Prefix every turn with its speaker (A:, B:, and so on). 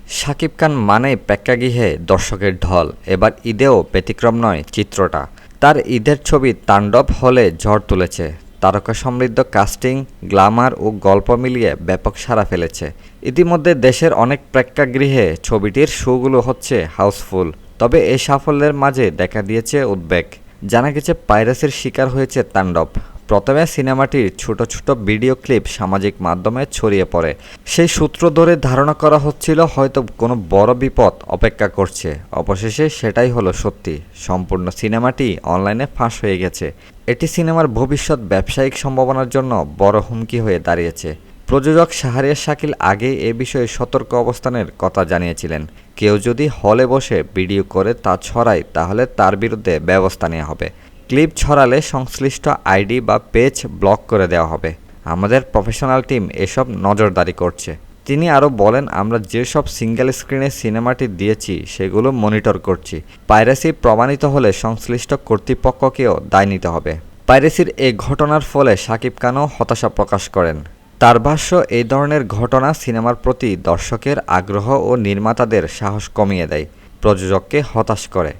A: শাকিব খান মানেই প্রেক্ষাগৃহে দর্শকের ঢল। এবার ঈদেও ব্যতিক্রম নয় চিত্রটা। তার ঈদের ছবি তাণ্ডব হলে ঝড় তুলেছে। তারকা সমৃদ্ধ কাস্টিং, গ্ল্যামার ও গল্প মিলিয়ে ব্যাপক সাড়া ফেলেছে। ইতিমধ্যে দেশের অনেক প্রেক্ষাগৃহে ছবিটির শোগুলো হচ্ছে হাউসফুল। তবে এই সাফল্যের মাঝে দেখা দিয়েছে উদ্বেগ। জানা গেছে পাইরেসির শিকার হয়েছে তাণ্ডব। প্রথমে সিনেমাটির ছোট ছোট ভিডিও ক্লিপ সামাজিক মাধ্যমে ছড়িয়ে পড়ে। সেই সূত্র ধরে ধারণা করা হচ্ছিল হয়তো কোনো বড় বিপদ অপেক্ষা করছে। অবশেষে সেটাই হলো সত্যি। সম্পূর্ণ সিনেমাটি অনলাইনে ফাঁস হয়ে গেছে। এটি সিনেমার ভবিষ্যৎ ব্যবসায়িক সম্ভাবনার জন্য বড় হুমকি হয়ে দাঁড়িয়েছে। প্রযোজক শাহরিয়ার শাকিল আগেই এ বিষয়ে সতর্ক অবস্থানের কথা জানিয়েছিলেন। কেউ যদি হলে বসে ভিডিও করে তা ছড়ায় তাহলে তার বিরুদ্ধে ব্যবস্থা নেওয়া হবে। ক্লিপ ছড়ালে সংশ্লিষ্ট আইডি বা পেজ ব্লক করে দেওয়া হবে। আমাদের প্রফেশনাল টিম এসব নজরদারি করছে। তিনি আরও বলেন, আমরা যেসব সিঙ্গেল স্ক্রিনে সিনেমাটি দিয়েছি সেগুলো মনিটর করছি। পাইরেসি প্রমাণিত হলে সংশ্লিষ্ট কর্তৃপক্ষকেও দায় নিতে হবে। পাইরেসির এই ঘটনার ফলে শাকিব খানও হতাশা প্রকাশ করেন। তার ভাষ্য, এই ধরনের ঘটনা সিনেমার প্রতি দর্শকের আগ্রহ ও নির্মাতাদের সাহস কমিয়ে দেয়, প্রযোজককে হতাশ করে।